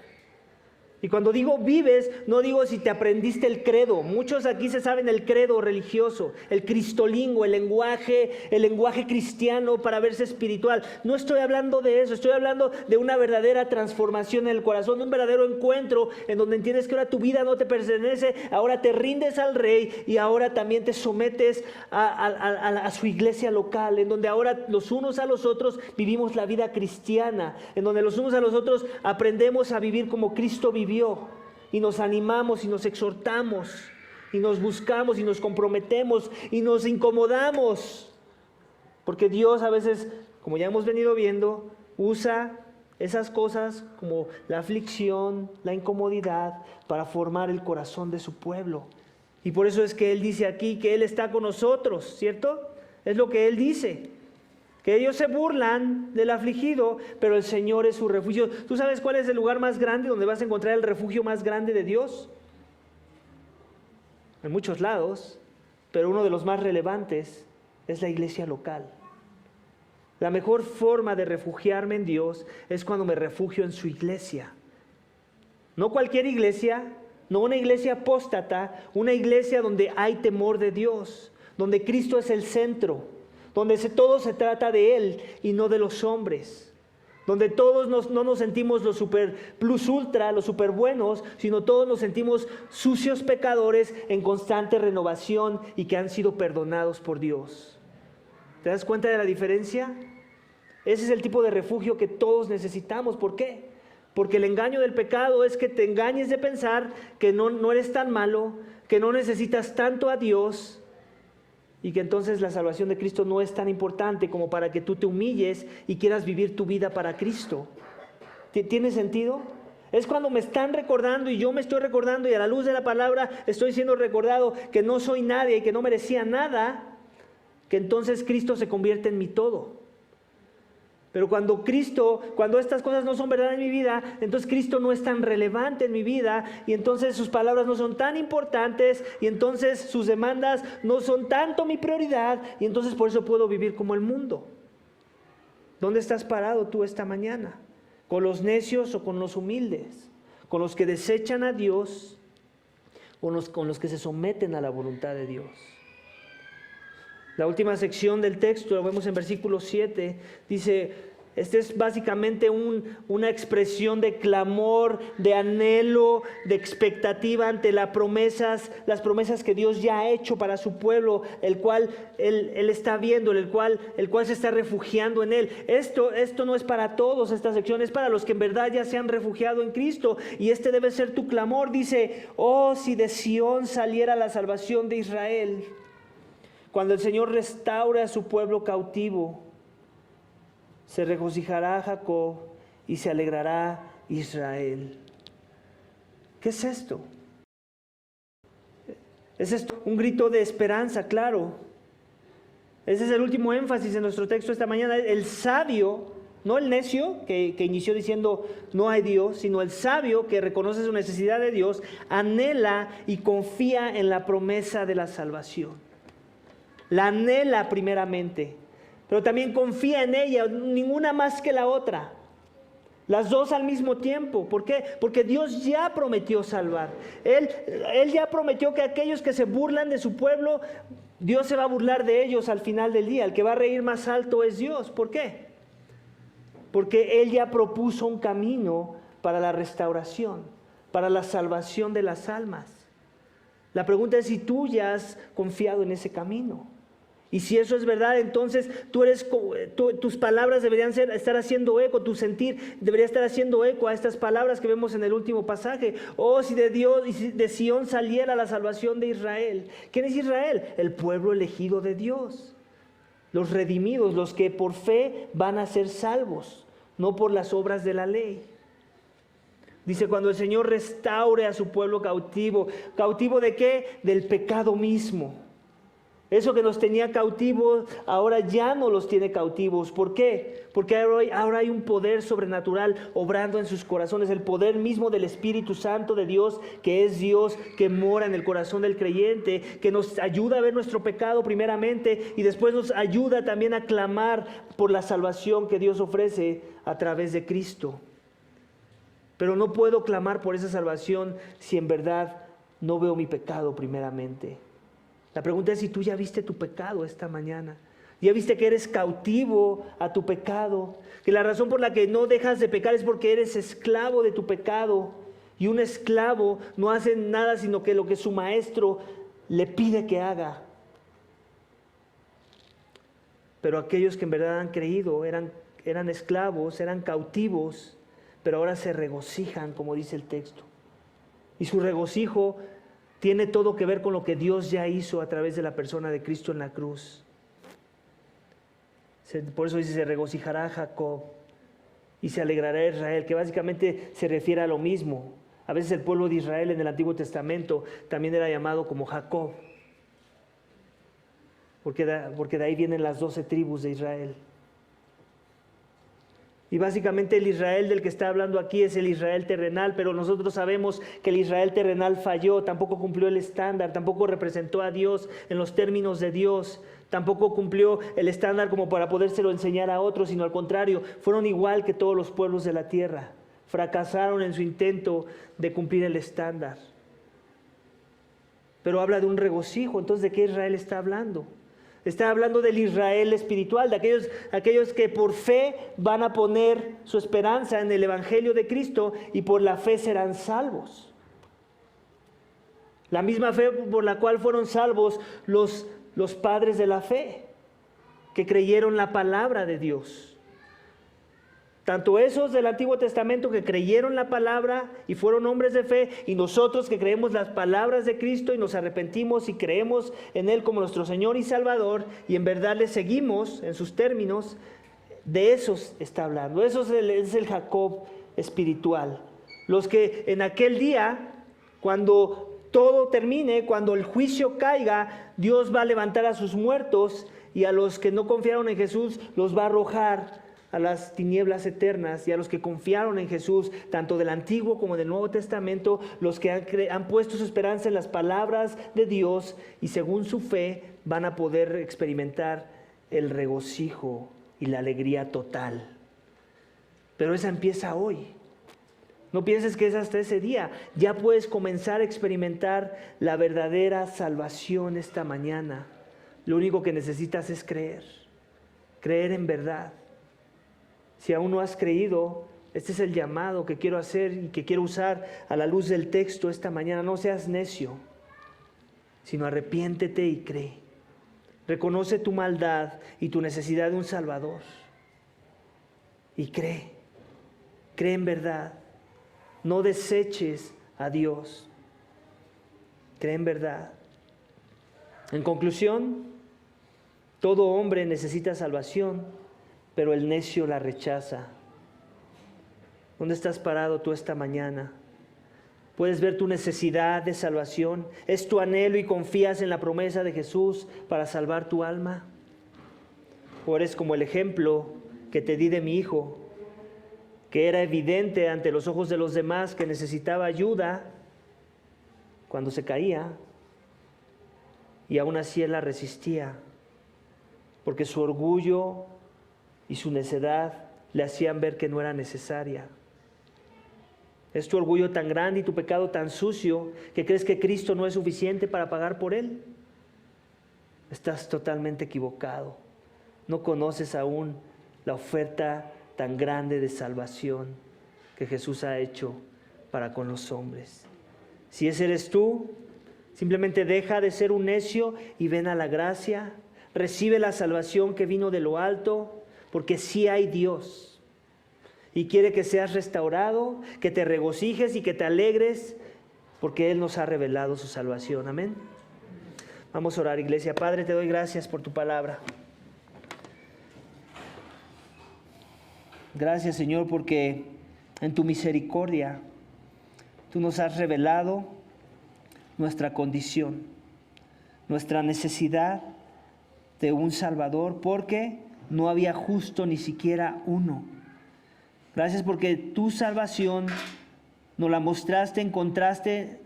Y cuando digo vives, no digo si te aprendiste el credo. Muchos aquí se saben el credo religioso, el cristolingo, el lenguaje cristiano para verse espiritual. No estoy hablando de eso, estoy hablando de una verdadera transformación en el corazón, de un verdadero encuentro en donde entiendes que ahora tu vida no te pertenece, ahora te rindes al Rey y ahora también te sometes a su iglesia local, en donde ahora los unos a los otros vivimos la vida cristiana, en donde los unos a los otros aprendemos a vivir como Cristo vivió. Y nos animamos y nos exhortamos y nos buscamos y nos comprometemos y nos incomodamos, porque Dios a veces, como ya hemos venido viendo, usa esas cosas como la aflicción, la incomodidad, para formar el corazón de su pueblo. Y por eso es que Él dice aquí que Él está con nosotros, ¿cierto? Es lo que Él dice. Que ellos se burlan del afligido, pero el Señor es su refugio. ¿Tú sabes cuál es el lugar más grande donde vas a encontrar el refugio más grande de Dios? En muchos lados, pero uno de los más relevantes es la iglesia local. La mejor forma de refugiarme en Dios es cuando me refugio en su iglesia. No cualquier iglesia, no una iglesia apóstata, una iglesia donde hay temor de Dios, donde Cristo es el centro, donde todo se trata de Él y no de los hombres, donde todos no nos sentimos los super plus ultra, los super buenos, sino todos nos sentimos sucios pecadores en constante renovación y que han sido perdonados por Dios. ¿Te das cuenta de la diferencia? Ese es el tipo de refugio que todos necesitamos. ¿Por qué? Porque el engaño del pecado es que te engañes de pensar que no eres tan malo, que no necesitas tanto a Dios y que entonces la salvación de Cristo no es tan importante como para que tú te humilles y quieras vivir tu vida para Cristo. ¿Tiene sentido? Es cuando me están recordando y yo me estoy recordando y a la luz de la palabra estoy siendo recordado que no soy nadie y que no merecía nada, que entonces Cristo se convierte en mi todo. Pero cuando estas cosas no son verdad en mi vida, entonces Cristo no es tan relevante en mi vida y entonces sus palabras no son tan importantes y entonces sus demandas no son tanto mi prioridad y entonces por eso puedo vivir como el mundo. ¿Dónde estás parado tú esta mañana? ¿Con los necios o con los humildes? ¿Con los que desechan a Dios o con los que se someten a la voluntad de Dios? La última sección del texto, lo vemos en versículo 7, dice, este es básicamente una expresión de clamor, de anhelo, de expectativa ante las promesas que Dios ya ha hecho para su pueblo, el cual Él está viendo, el cual se está refugiando en Él. Esto no es para todos, esta sección es para los que en verdad ya se han refugiado en Cristo, y este debe ser tu clamor. Dice, oh, si de Sión saliera la salvación de Israel. Cuando el Señor restaure a su pueblo cautivo, se regocijará Jacob y se alegrará Israel. ¿Qué es esto? ¿Es esto un grito de esperanza? Claro. Ese es el último énfasis en nuestro texto esta mañana. El sabio, no el necio que inició diciendo no hay Dios, sino el sabio que reconoce su necesidad de Dios, anhela y confía en la promesa de la salvación. La anhela primeramente, pero también confía en ella, ninguna más que la otra. Las dos al mismo tiempo. ¿Por qué? Porque Dios ya prometió salvar. Él ya prometió que aquellos que se burlan de su pueblo, Dios se va a burlar de ellos al final del día. El que va a reír más alto es Dios. ¿Por qué? Porque Él ya propuso un camino para la restauración, para la salvación de las almas. La pregunta es si tú ya has confiado en ese camino. Y si eso es verdad, entonces tus palabras deberían estar haciendo eco, tu sentir debería estar haciendo eco a estas palabras que vemos en el último pasaje. Oh, si de Sión saliera la salvación de Israel. ¿Quién es Israel? El pueblo elegido de Dios. Los redimidos, los que por fe van a ser salvos, no por las obras de la ley. Dice, cuando el Señor restaure a su pueblo cautivo. ¿Cautivo de qué? Del pecado mismo. Eso que nos tenía cautivos, ahora ya no los tiene cautivos. ¿Por qué? Porque ahora hay un poder sobrenatural obrando en sus corazones. El poder mismo del Espíritu Santo de Dios, que es Dios, que mora en el corazón del creyente, que nos ayuda a ver nuestro pecado primeramente y después nos ayuda también a clamar por la salvación que Dios ofrece a través de Cristo. Pero no puedo clamar por esa salvación si en verdad no veo mi pecado primeramente. La pregunta es si tú ya viste tu pecado esta mañana. Ya viste que eres cautivo a tu pecado. Que la razón por la que no dejas de pecar es porque eres esclavo de tu pecado. Y un esclavo no hace nada sino que lo que su maestro le pide que haga. Pero aquellos que en verdad han creído eran esclavos, eran cautivos, pero ahora se regocijan, como dice el texto. Y su regocijo tiene todo que ver con lo que Dios ya hizo a través de la persona de Cristo en la cruz. Por eso dice, se regocijará Jacob y se alegrará Israel, que básicamente se refiere a lo mismo. A veces el pueblo de Israel en el Antiguo Testamento también era llamado como Jacob, porque de ahí vienen las 12 tribus de Israel. Y básicamente el Israel del que está hablando aquí es el Israel terrenal, pero nosotros sabemos que el Israel terrenal falló, tampoco cumplió el estándar, tampoco representó a Dios en los términos de Dios, tampoco cumplió el estándar como para podérselo enseñar a otros, sino al contrario, fueron igual que todos los pueblos de la tierra, fracasaron en su intento de cumplir el estándar. Pero habla de un regocijo. Entonces, ¿de qué Israel está hablando? Está hablando del Israel espiritual, de aquellos que por fe van a poner su esperanza en el Evangelio de Cristo y por la fe serán salvos. La misma fe por la cual fueron salvos los padres de la fe, que creyeron la palabra de Dios. Tanto esos del Antiguo Testamento que creyeron la palabra y fueron hombres de fe, y nosotros que creemos las palabras de Cristo y nos arrepentimos y creemos en Él como nuestro Señor y Salvador, y en verdad le seguimos en sus términos, de esos está hablando. Eso es el Jacob espiritual. Los que en aquel día, cuando todo termine, cuando el juicio caiga, Dios va a levantar a sus muertos, y a los que no confiaron en Jesús los va a arrojar a las tinieblas eternas, y a los que confiaron en Jesús, tanto del Antiguo como del Nuevo Testamento, los que han puesto su esperanza en las palabras de Dios y según su fe van a poder experimentar el regocijo y la alegría total. Pero esa empieza hoy. No pienses que es hasta ese día. Ya puedes comenzar a experimentar la verdadera salvación esta mañana. Lo único que necesitas es creer en verdad. Si aún no has creído, este es el llamado que quiero hacer y que quiero usar a la luz del texto esta mañana. No seas necio, sino arrepiéntete y cree. Reconoce tu maldad y tu necesidad de un Salvador. Y cree en verdad. No deseches a Dios. Cree en verdad. En conclusión, todo hombre necesita salvación, pero el necio la rechaza. ¿Dónde estás parado tú esta mañana? ¿Puedes ver tu necesidad de salvación? ¿Es tu anhelo y confías en la promesa de Jesús para salvar tu alma? ¿O eres como el ejemplo que te di de mi hijo, que era evidente ante los ojos de los demás que necesitaba ayuda cuando se caía, y aún así él la resistía, porque su orgullo y su necedad le hacían ver que no era necesaria? ¿Es tu orgullo tan grande y tu pecado tan sucio que crees que Cristo no es suficiente para pagar por él? Estás totalmente equivocado. No conoces aún la oferta tan grande de salvación que Jesús ha hecho para con los hombres. Si ese eres tú, simplemente deja de ser un necio y ven a la gracia. Recibe la salvación que vino de lo alto, porque sí hay Dios y quiere que seas restaurado, que te regocijes y que te alegres, porque Él nos ha revelado su salvación. Amén. Vamos a orar, iglesia. Padre, te doy gracias por tu palabra. Gracias, Señor, porque en tu misericordia tú nos has revelado nuestra condición, nuestra necesidad de un Salvador, porque no había justo ni siquiera uno. Gracias porque tu salvación nos la mostraste en contraste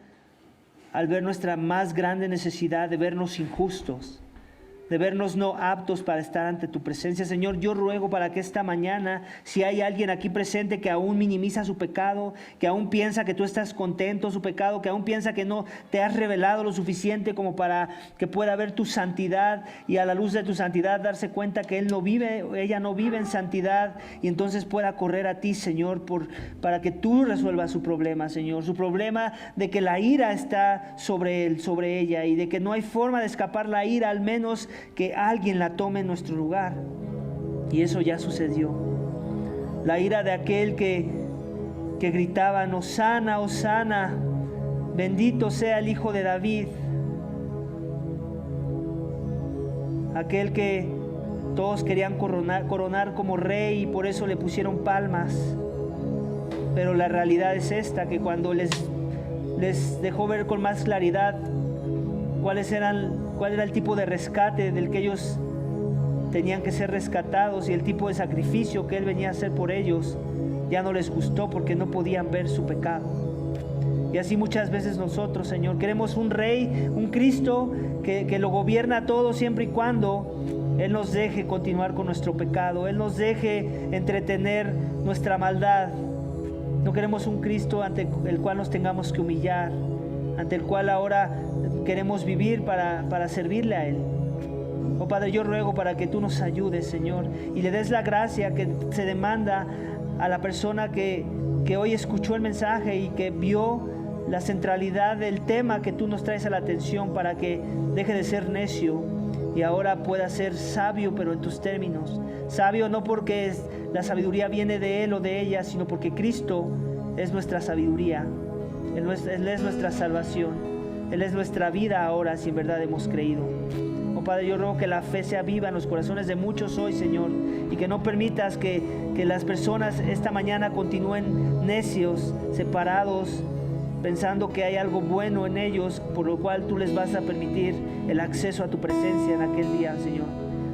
al ver nuestra más grande necesidad de vernos injustos, de vernos no aptos para estar ante tu presencia. Señor, yo ruego para que esta mañana, si hay alguien aquí presente que aún minimiza su pecado, que aún piensa que tú estás contento su pecado, que aún piensa que no te has revelado lo suficiente como para que pueda ver tu santidad, y a la luz de tu santidad darse cuenta que ella no vive en santidad, y entonces pueda correr a ti, Señor, para que tú resuelvas su problema, Señor, su problema de que la ira está sobre él, sobre ella, y de que no hay forma de escapar la ira, al menos que alguien la tome en nuestro lugar. Y eso ya sucedió. La ira de aquel que gritaban: Hosana, Hosana, bendito sea el Hijo de David. Aquel que Todos querían coronar como rey y por eso le pusieron palmas. Pero la realidad es esta, que cuando les dejó ver con más claridad cuál era el tipo de rescate del que ellos tenían que ser rescatados y el tipo de sacrificio que Él venía a hacer por ellos, ya no les gustó porque no podían ver su pecado. Y así muchas veces nosotros, Señor, queremos un Rey, un Cristo que lo gobierna a todo siempre y cuando Él nos deje continuar con nuestro pecado, Él nos deje entretener nuestra maldad. No queremos un Cristo ante el cual nos tengamos que humillar, ante el cual ahora queremos vivir para servirle a Él. Oh Padre, yo ruego para que tú nos ayudes, Señor, y le des la gracia que se demanda a la persona que hoy escuchó el mensaje y que vio la centralidad del tema que tú nos traes a la atención, para que deje de ser necio y ahora pueda ser sabio, pero en tus términos. Sabio no porque la sabiduría viene de Él o de ella, sino porque Cristo es nuestra sabiduría. Él es nuestra salvación. Él es nuestra vida ahora, si en verdad hemos creído. Oh Padre, yo ruego que la fe sea viva en los corazones de muchos hoy, Señor, y que no permitas que las personas esta mañana continúen necios, separados, pensando que hay algo bueno en ellos, por lo cual tú les vas a permitir el acceso a tu presencia en aquel día, Señor.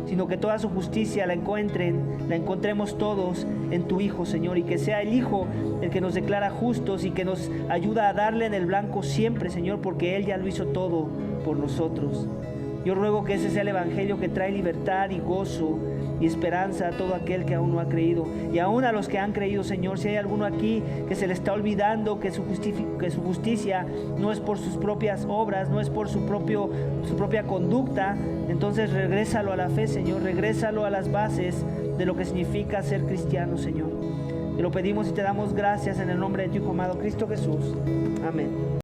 Sino que toda su justicia la encontremos todos en tu Hijo, Señor, y que sea el Hijo el que nos declara justos y que nos ayuda a darle en el blanco siempre, Señor, porque Él ya lo hizo todo por nosotros. Yo ruego que ese sea el Evangelio que trae libertad y gozo y esperanza a todo aquel que aún no ha creído. Y aún a los que han creído, Señor, si hay alguno aquí que se le está olvidando que su justicia no es por sus propias obras, no es por su propia conducta, entonces regrésalo a la fe, Señor, regrésalo a las bases de lo que significa ser cristiano, Señor. Te lo pedimos y te damos gracias en el nombre de tu Hijo amado Cristo Jesús. Amén.